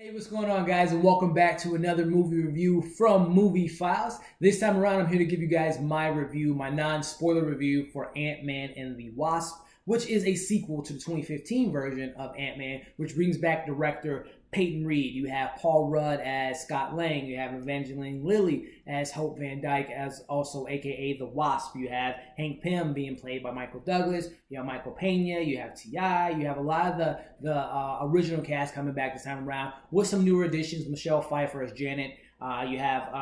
Hey, what's going on, guys, and welcome back to another movie review from Movie Files. This time around, I'm here to give you guys my review, my non-spoiler review for Ant-Man and the Wasp, which is a sequel to the 2015 version of Ant-Man, which brings back director Peyton Reed. You have Paul Rudd as Scott Lang. You have Evangeline Lilly as Hope Van Dyke, as also aka the Wasp. You have Hank Pym being played by Michael Douglas. You have Michael Peña. You have T.I. You have a lot of the original cast coming back this time around with some newer additions. Michelle Pfeiffer as Janet. You have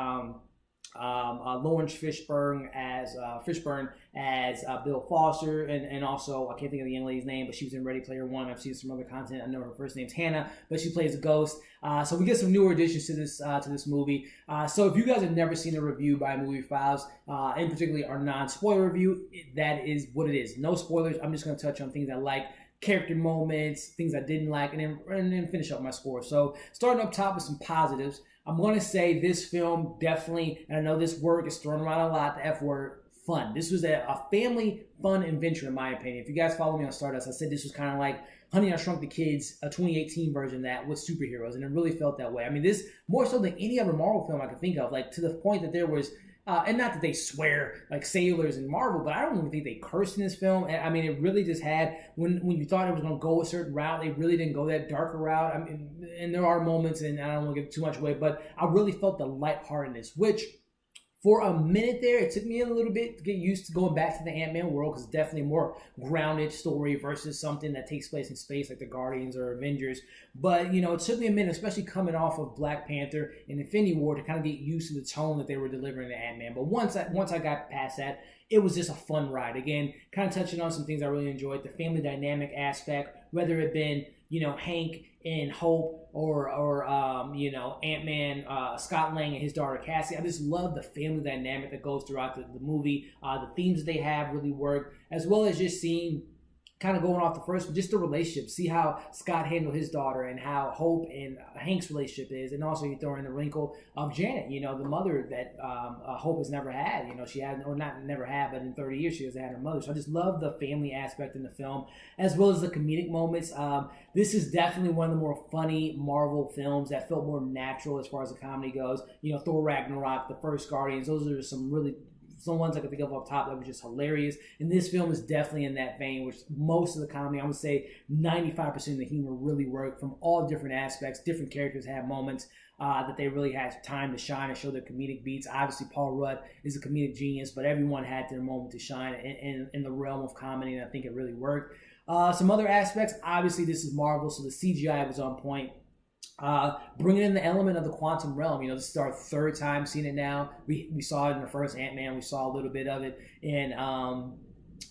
Laurence Fishburne as Bill Foster, and also I can't think of the young lady's name, but she was in Ready Player One. I've seen some other content. I know her first name's Hannah, but she plays a ghost. So we get some newer additions to this movie. So if you guys have never seen a review by Movie Files, in particularly our non-spoiler review, that is what it is. No spoilers. I'm just going to touch on things I like, character moments, things I didn't like, and then finish up my score. So starting up top with some positives, I'm going to say this film definitely, and I know this word is thrown around a lot, the F word, fun. This was a family fun adventure, in my opinion. If you guys follow me on Stardust, I said this was kind of like Honey, I Shrunk the Kids, a 2018 version of that with superheroes, and it really felt that way. I mean, this more so than any other Marvel film I could think of, like to the point that there was, and not that they swear like sailors in Marvel, but I don't even think they cursed in this film. I mean, it really just had, when you thought it was going to go a certain route, they really didn't go that darker route. I mean, and there are moments, and I don't want to give too much away, but I really felt the lightheartedness, which for a minute there, it took me a little bit to get used to going back to the Ant-Man world, because it's definitely a more grounded story versus something that takes place in space like the Guardians or Avengers. But, you know, it took me a minute, especially coming off of Black Panther and Infinity War, to kind of get used to the tone that they were delivering to Ant-Man. But once I got past that, it was just a fun ride. Again, kind of touching on some things I really enjoyed. The family dynamic aspect, whether it been, you know, Hank and Hope, or you know, Ant-Man, Scott Lang and his daughter Cassie. I just love the family dynamic that goes throughout the movie. The themes that they have really work, as well as just seeing, kind of going off the first one, just the relationship. See how Scott handled his daughter and how Hope and Hank's relationship is. And also you throw in the wrinkle of Janet, you know, the mother that Hope has never had. You know, she had, or not never had, but in 30 years she hasn't had her mother. So I just love the family aspect in the film, as well as the comedic moments. This is definitely one of the more funny Marvel films that felt more natural as far as the comedy goes. You know, Thor Ragnarok, the first Guardians, those are some ones I could think of off top that were just hilarious. And this film is definitely in that vein, which most of the comedy, I would say 95% of the humor really worked from all different aspects. Different characters have moments that they really had time to shine and show their comedic beats. Obviously, Paul Rudd is a comedic genius, but everyone had their moment to shine in the realm of comedy, and I think it really worked. Some other aspects, obviously this is Marvel, so the CGI was on point. Bringing in the element of the quantum realm. You know, this is our third time seeing it now. We saw it in the first Ant-Man. We saw a little bit of it in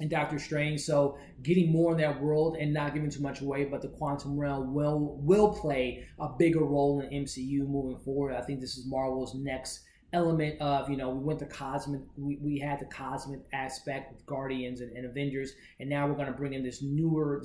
Doctor Strange. So getting more in that world and not giving too much away, but the quantum realm will play a bigger role in MCU moving forward. I think this is Marvel's next element of, you know, we went to cosmic, we had the cosmic aspect with Guardians and Avengers, and now we're going to bring in this newer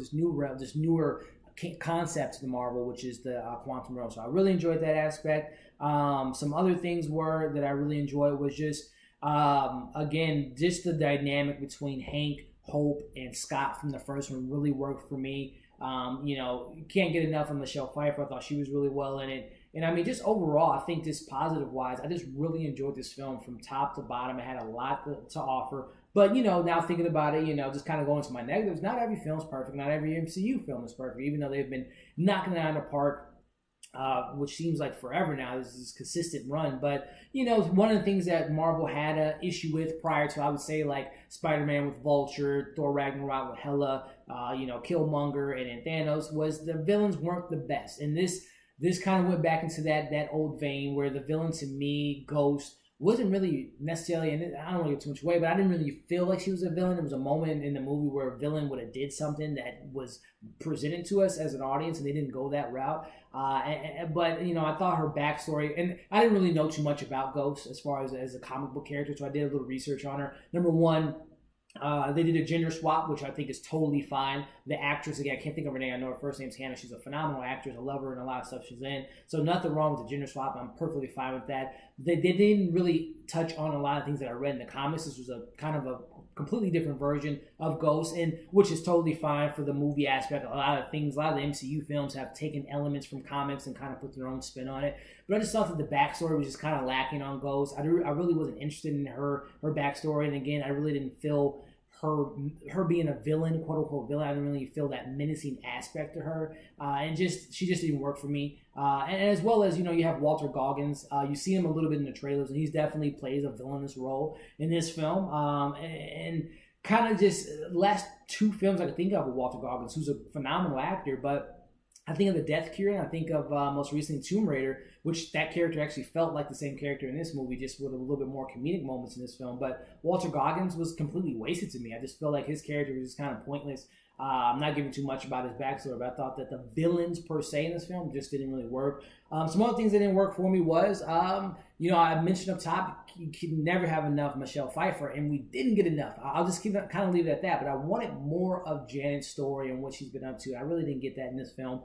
concept to the Marvel, which is the quantum realm. So I really enjoyed that aspect. Some other things that I really enjoyed was just, again, just the dynamic between Hank, Hope, and Scott from the first one really worked for me. You know, you can't get enough of Michelle Pfeiffer. I thought she was really well in it. And I mean, just overall, I think just positive-wise, I just really enjoyed this film from top to bottom. It had a lot to offer. But, you know, now thinking about it, you know, just kind of going to my negatives, not every film's perfect. Not every MCU film is perfect, even though they've been knocking it out of the park, which seems like forever now. This is a consistent run. But, you know, one of the things that Marvel had an issue with prior to, I would say, like Spider-Man with Vulture, Thor Ragnarok with Hela, you know, Killmonger and Thanos, was the villains weren't the best. And this kind of went back into that old vein where the villain, to me, Ghost, wasn't really necessarily, and I don't want to give too much away, but I didn't really feel like she was a villain. There was a moment in the movie where a villain would have did something that was presented to us as an audience, and they didn't go that route. But, you know, I thought her backstory, and I didn't really know too much about Ghost as far as a comic book character, so I did a little research on her. Number one, They did a gender swap, which I think is totally fine. The actress, again, I can't think of her name. I know her first name's Hannah. She's a phenomenal actress. I love her in a lot of stuff she's in. So nothing wrong with the gender swap. I'm perfectly fine with that. They didn't really touch on a lot of things that I read in the comics. This was a kind of a completely different version of Ghost, and which is totally fine for the movie aspect. A lot of things, a lot of the MCU films have taken elements from comics and kind of put their own spin on it. But I just thought that the backstory was just kind of lacking on Ghost. I really wasn't interested in her backstory, and again, I really didn't feel her being a villain, quote unquote villain. I didn't really feel that menacing aspect to her, and she just didn't work for me. And as well as, you have Walter Goggins. You see him a little bit in the trailers, and he's definitely plays a villainous role in this film. And kind of just last two films I could think of with Walter Goggins, who's a phenomenal actor, but I think of The Death Cure, and I think of most recently Tomb Raider, which that character actually felt like the same character in this movie, just with a little bit more comedic moments in this film. But Walter Goggins was completely wasted to me. I just felt like his character was just kind of pointless. I'm not giving too much about his backstory, but I thought that the villains per se in this film just didn't really work. Some other things that didn't work for me was, I mentioned up top, you can never have enough Michelle Pfeiffer, and we didn't get enough. I'll just kind of leave it at that, but I wanted more of Janet's story and what she's been up to. I really didn't get that in this film,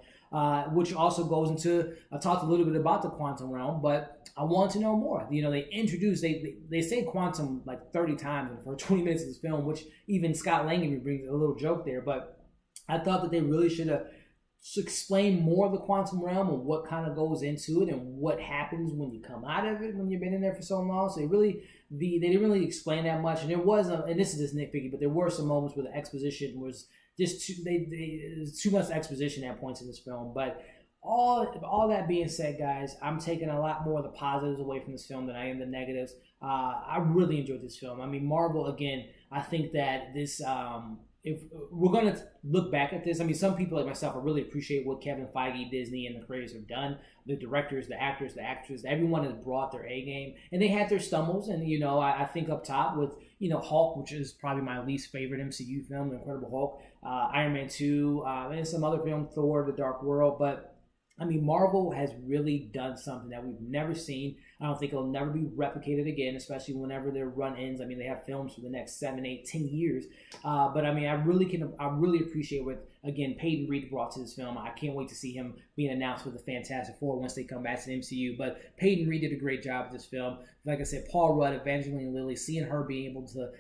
which also goes into, I talked a little bit about the quantum realm, but I want to know more. They introduced, they say quantum like 30 times in the first 20 minutes of this film, which even Scott Langby brings a little joke there, but I thought that they really should have explained more of the quantum realm and what kind of goes into it and what happens when you come out of it when you've been in there for so long. So they didn't really explain that much, and there was and this is just nitpicky, but there were some moments where the exposition was just too much exposition at points in this film. But all that being said, guys, I'm taking a lot more of the positives away from this film than I am the negatives. I really enjoyed this film. I mean, Marvel, again, I think that this if we're going to look back at this, I mean, some people like myself, I really appreciate what Kevin Feige, Disney, and the creators have done. The directors, the actors, the actresses, everyone has brought their A game, and they had their stumbles. And I think up top with Hulk, which is probably my least favorite MCU film, The Incredible Hulk, Iron Man 2, and some other film, Thor: The Dark World, but I mean, Marvel has really done something that we've never seen. I don't think it'll never be replicated again, especially whenever their run ends. I mean, they have films for the next 7, 8, 10 years. But I mean, I really appreciate what, again, Peyton Reed brought to this film. I can't wait to see him being announced with the Fantastic Four once they come back to the MCU. But Peyton Reed did a great job with this film. Like I said, Paul Rudd, Evangeline Lilly, seeing her being able to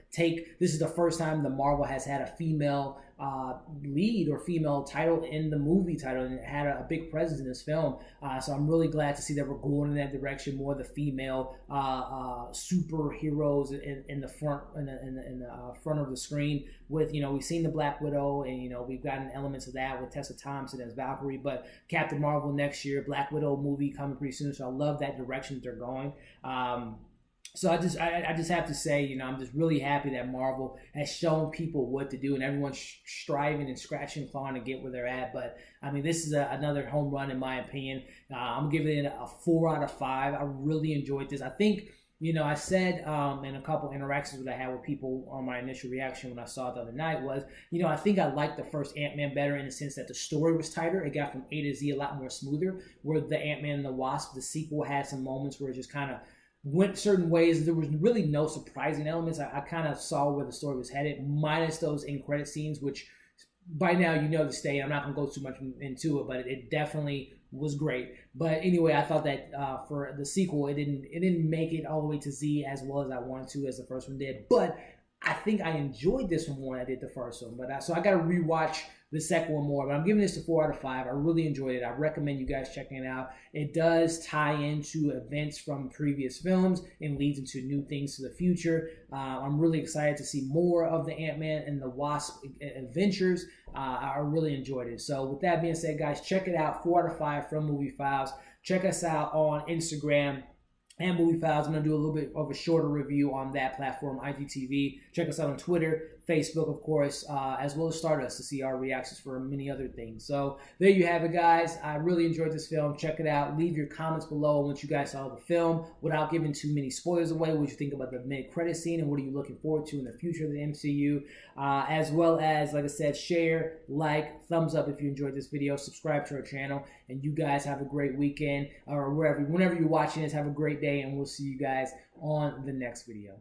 this is the first time the Marvel has had a female lead or female title in the movie title, and it had a big presence in this film. So I'm really glad to see that we're going in that direction, more the female superheroes in the front front of the screen. With we've seen the Black Widow, and we've gotten elements of that with Tessa Thompson as Valkyrie. But Captain Marvel next year, Black Widow movie coming pretty soon. So I love that direction that they're going. So I just have to say, I'm just really happy that Marvel has shown people what to do, and everyone's striving and scratching and clawing to get where they're at. But I mean, this is another home run in my opinion. I'm giving it a 4 out of 5. I really enjoyed this. I think, I said in a couple interactions that I had with people on my initial reaction when I saw it the other night was, I think I liked the first Ant-Man better in the sense that the story was tighter. It got from A to Z a lot more smoother, where the Ant-Man and the Wasp, the sequel, had some moments where it just kind of went certain ways. There was really no surprising elements. I kind of saw where the story was headed, minus those end credit scenes, which by now the stay. I'm not going to go too much into it, but it definitely was great. But anyway, I thought that for the sequel, it didn't make it all the way to Z as well as I wanted to, as the first one did. But I think I enjoyed this one more than I did the first one. But so I got to rewatch the second one more. But I'm giving this a 4 out of 5. I really enjoyed it. I recommend you guys checking it out. It does tie into events from previous films and leads into new things to the future. I'm really excited to see more of the Ant-Man and the Wasp adventures. I really enjoyed it. So with that being said, guys, check it out. 4 out of 5 from Movie Files. Check us out on Instagram and Movie Files. I'm going to do a little bit of a shorter review on that platform, IGTV. Check us out on Twitter, Facebook, of course, as well as Stardust to see our reactions for many other things. So there you have it, guys. I really enjoyed this film. Check it out. Leave your comments below on what you guys saw of the film without giving too many spoilers away. What you think about the mid-credit scene and what are you looking forward to in the future of the MCU, as well as, like I said, share, like, thumbs up if you enjoyed this video, subscribe to our channel, and you guys have a great weekend, or whenever you're watching this, have a great day, and we'll see you guys on the next video.